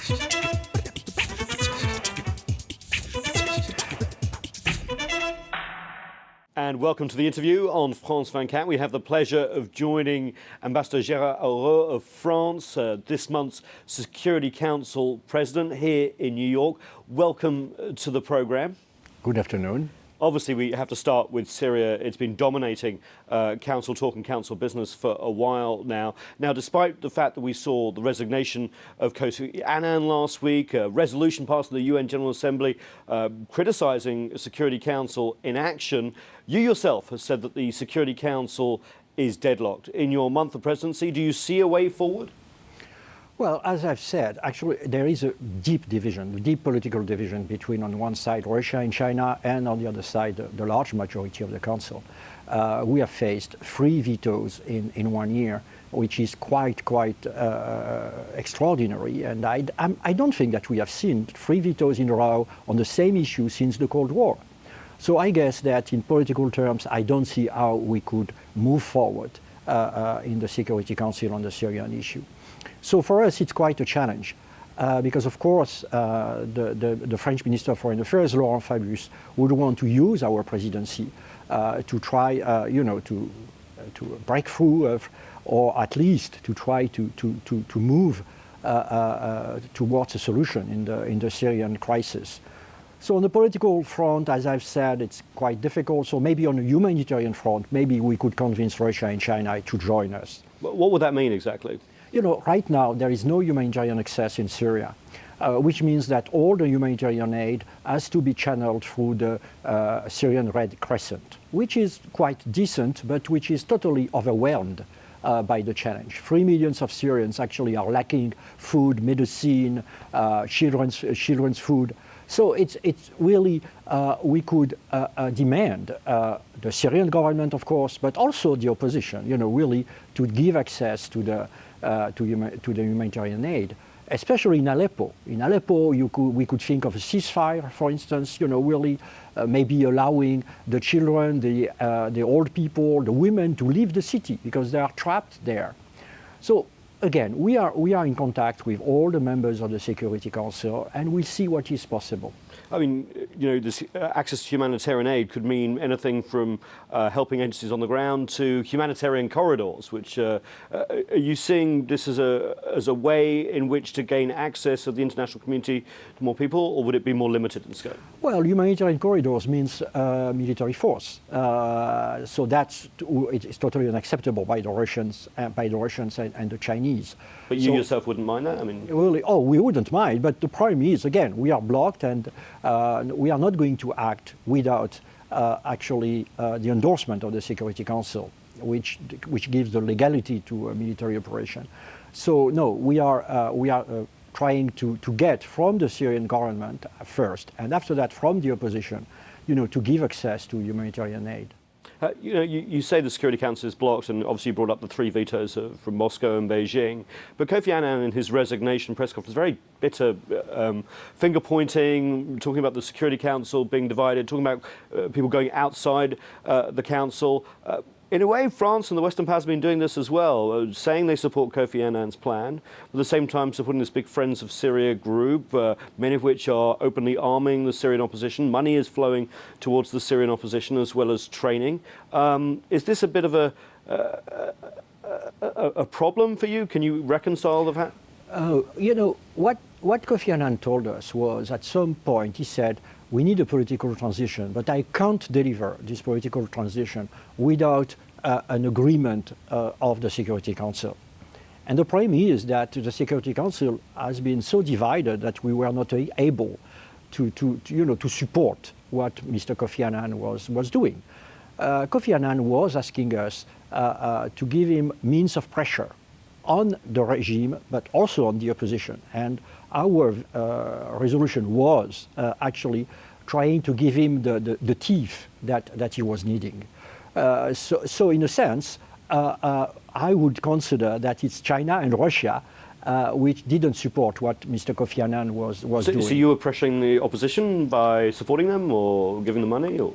And welcome to the interview on France 24. We have the pleasure of joining Ambassador Gérard Heureux of France, this month's Security Council President here in New York. Welcome to the programme. Good afternoon. Obviously, we have to start with Syria. It's been dominating council talk and council business for a while now. Now, despite the fact that we saw the resignation of Kofi Annan last week, a resolution passed in the UN General Assembly criticising Security Council inaction, you yourself have said that the Security Council is deadlocked. In your month of presidency, do you see a way forward? Well, as I've said, actually there is a deep division, a deep political division between on one side Russia and China and on the other side the large majority of the Council. We have faced 3 vetoes in 1 year, which is quite extraordinary, and I don't think that we have seen 3 vetoes in a row on the same issue since the Cold War. So I guess that in political terms I don't see how we could move forward in the Security Council on the Syrian issue. So for us, it's quite a challenge because, of course, the French Minister of Foreign Affairs, Laurent Fabius, would want to use our presidency to try, to break through, or at least to try to move towards a solution in the Syrian crisis. So on the political front, as I've said, it's quite difficult. So maybe on a humanitarian front, maybe we could convince Russia and China to join us. What would that mean exactly? You know, right now there is no humanitarian access in Syria, which means that all the humanitarian aid has to be channeled through the Syrian Red Crescent, which is quite decent, but which is totally overwhelmed by the challenge. 3 million of Syrians actually are lacking food, medicine, children's food. So it's really, we could demand the Syrian government, of course, but also the opposition, really to give access to the humanitarian aid, especially in Aleppo. In Aleppo, we could think of a ceasefire, for instance, really maybe allowing the children, the old people, the women to leave the city because they are trapped there. So again, we are in contact with all the members of the Security Council, and we'll see what is possible. I mean, this access to humanitarian aid could mean anything from helping agencies on the ground to humanitarian corridors, which are you seeing this as a way in which to gain access of the international community to more people, or would it be more limited in scope? Well, humanitarian corridors means military force, so it's totally unacceptable by the Russians and the Chinese. But you yourself wouldn't mind that? I mean, really, we wouldn't mind. But the problem is, again, we are blocked, and we are not going to act without the endorsement of the Security Council, which gives the legality to a military operation. So no, we are trying to get from the Syrian government first, and after that from the opposition, to give access to humanitarian aid. You say the Security Council is blocked, and obviously you brought up the 3 vetoes from Moscow and Beijing. But Kofi Annan, in his resignation press conference, very bitter, finger-pointing, talking about the Security Council being divided, talking about people going outside the Council. In a way, France and the Western powers have been doing this as well, saying they support Kofi Annan's plan, but at the same time supporting this big Friends of Syria group, many of which are openly arming the Syrian opposition. Money is flowing towards the Syrian opposition as well as training. Is this a bit of a problem for you? Can you reconcile the fact? What Kofi Annan told us was, at some point, he said, we need a political transition, but I can't deliver this political transition without an agreement of the Security Council. And the problem is that the Security Council has been so divided that we were not able to support what Mr. Kofi Annan was doing. Kofi Annan was asking us to give him means of pressure on the regime, but also on the opposition. And our resolution was actually trying to give him the teeth that he was needing. So in a sense, I would consider that it's China and Russia which didn't support what Mr. Kofi Annan was doing. So you were pressuring the opposition by supporting them or giving them money? Or?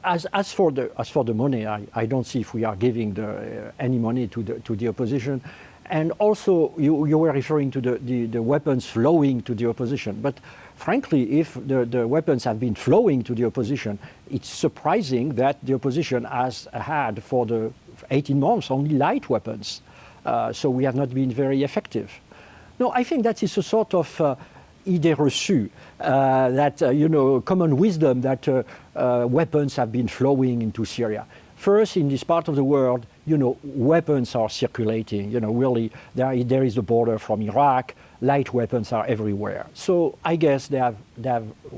As for the money, I don't see if we are giving any money to the opposition. And also, you were referring to the weapons flowing to the opposition. But frankly, if the weapons have been flowing to the opposition, it's surprising that the opposition has had for the 18 months only light weapons. So we have not been very effective. No, I think that is a sort of idée reçue, that, common wisdom that weapons have been flowing into Syria. First, in this part of the world, weapons are circulating. Really, there is a border from Iraq. Light weapons are everywhere. So I guess they have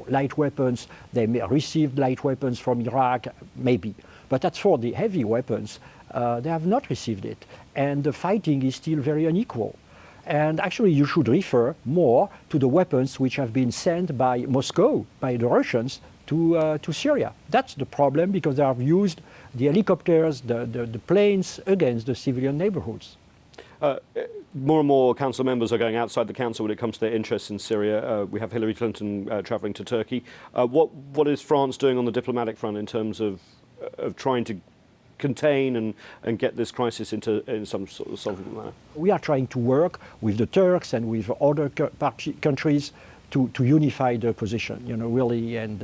light weapons. They may received light weapons from Iraq, maybe. But as for the heavy weapons, they have not received it. And the fighting is still very unequal. And actually, you should refer more to the weapons which have been sent by Moscow, by the Russians, to Syria. That's the problem, because they have used the helicopters, the planes against the civilian neighborhoods. More and more council members are going outside the council when it comes to their interests in Syria. We have Hillary Clinton travelling to Turkey. What is France doing on the diplomatic front in terms of trying to contain and get this crisis in some sort of solvable manner? We are trying to work with the Turks and with other countries to unify the position, really. And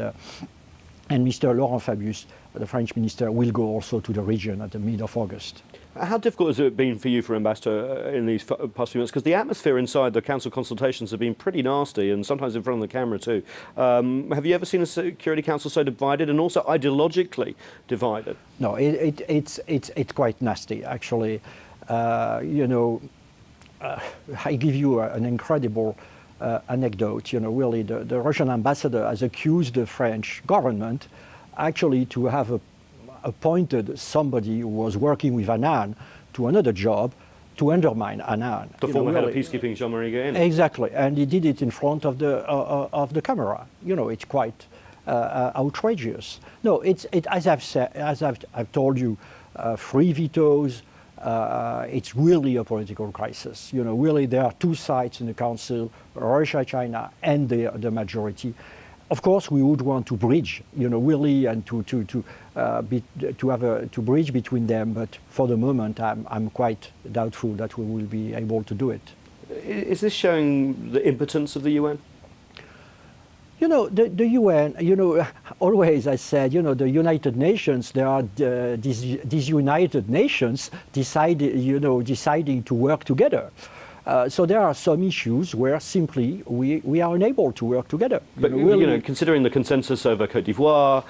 Mr. Laurent Fabius, the French minister, will go also to the region at the mid of August. How difficult has it been for you, for Ambassador, in these past few months? Because the atmosphere inside the council consultations have been pretty nasty, and sometimes in front of the camera too. Have you ever seen a Security Council so divided and also ideologically divided? No, it's quite nasty, actually. I give you an incredible anecdote. Really, the Russian ambassador has accused the French government actually to have appointed somebody who was working with Annan to another job to undermine Annan. The former head of peacekeeping, Jean-Marie Guéhen. Exactly, and he did it in front of the camera. It's quite outrageous. No, as I've said, I've told you, free vetoes. It's really a political crisis. Really, there are two sides in the council: Russia, China, and the majority. Of course, we would want to bridge, really, and to bridge between them. But for the moment, I'm quite doubtful that we will be able to do it. Is this showing the impotence of the UN? The UN, always I said, the United Nations, there are these United Nations deciding to work together. So there are some issues where simply we are unable to work together. But considering the consensus over Côte d'Ivoire,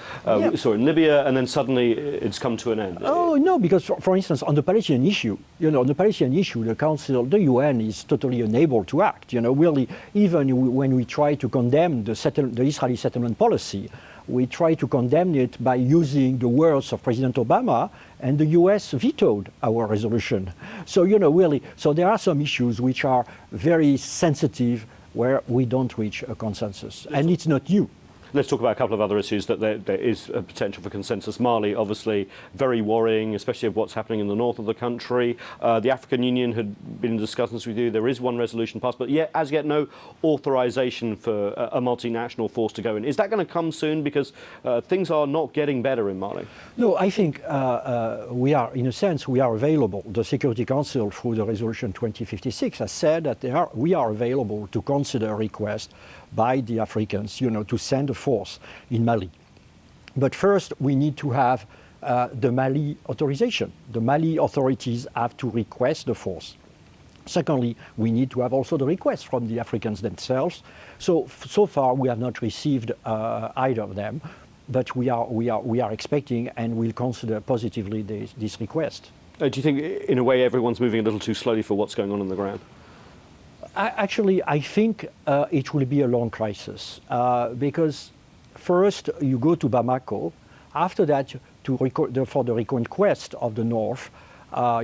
we saw in Libya, and then suddenly it's come to an end. Oh no, because for instance, on the Palestinian issue, the Council, the UN is totally unable to act. Really, even when we try to condemn the Israeli settlement policy, we try to condemn it by using the words of President Obama, and the US vetoed our resolution. So, really, so there are some issues which are very sensitive where we don't reach a consensus, and it's not new. Let's talk about a couple of other issues that there is a potential for consensus. Mali, obviously, very worrying, especially of what's happening in the north of the country. The African Union had been in discussions with you. There is one resolution passed, but as yet no authorization for a multinational force to go in. Is that going to come soon? Because things are not getting better in Mali. No, I think we are, in a sense, we are available. The Security Council, through the resolution 2056, has said that we are available to consider a request by the Africans, to send a force in Mali. But first, we need to have the Mali authorization. The Mali authorities have to request the force. Secondly, we need to have also the request from the Africans themselves. So far, we have not received either of them, but we are expecting and will consider positively this request. Do you think, in a way, everyone's moving a little too slowly for what's going on the ground? Actually, I think it will be a long crisis because first you go to Bamako. After that, for the reconquest of the north,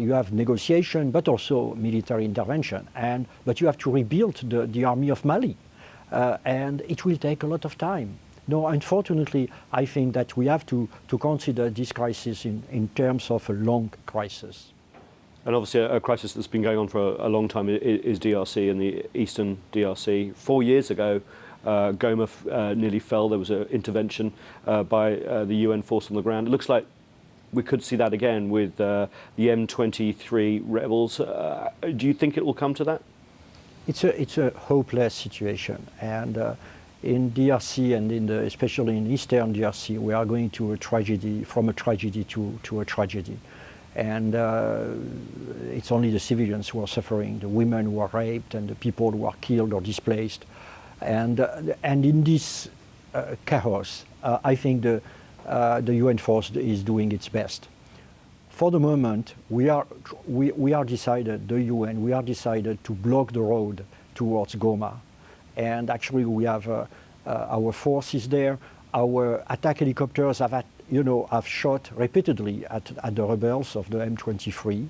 you have negotiation, but also military intervention. But you have to rebuild the army of Mali, and it will take a lot of time. No, unfortunately, I think that we have to consider this crisis in terms of a long crisis. And obviously a crisis that's been going on for a long time is DRC and the eastern DRC. 4 years ago, Goma nearly fell. There was an intervention by the UN force on the ground. It looks like we could see that again with the M23 rebels. Do you think it will come to that? It's a hopeless situation, and in DRC and especially in eastern DRC, we are going to a tragedy, from a tragedy to a tragedy, and it's only the civilians who are suffering, the women who are raped, and the people who are killed or displaced, and in this chaos, I think the UN force is doing its best. For the moment, we are decided, the UN, we are decided to block the road towards Goma. And actually we have our forces there. Our attack helicopters have shot repeatedly at the rebels of the M23.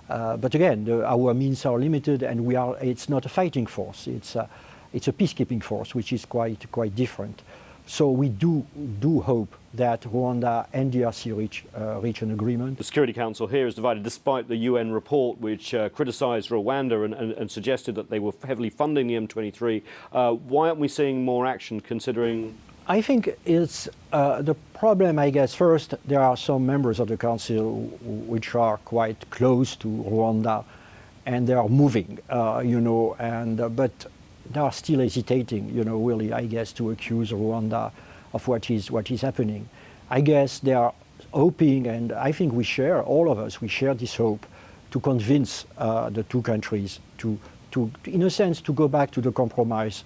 But again, our means are limited, and it's not a fighting force. It's a peacekeeping force, which is quite different. So we do hope that Rwanda and DRC reach an agreement. The Security Council here is divided, despite the UN report which criticised Rwanda and suggested that they were heavily funding the M23. Why aren't we seeing more action, considering? I think it's the problem, I guess. First, there are some members of the Council which are quite close to Rwanda, and they are moving, but they are still hesitating, really, I guess, to accuse Rwanda of what is happening. I guess they are hoping, and I think all of us share this hope, to convince the two countries to, in a sense, to go back to the compromise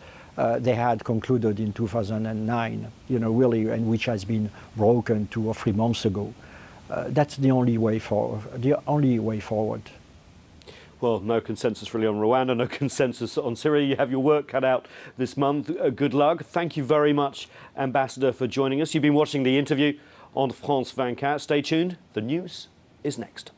they had concluded in 2009, really, and which has been broken 2 or 3 months ago. That's the only way forward. Well, no consensus really on Rwanda, no consensus on Syria. You have your work cut out this month. Good luck. Thank you very much, Ambassador, for joining us. You've been watching the interview on France 24. Stay tuned. The news is next.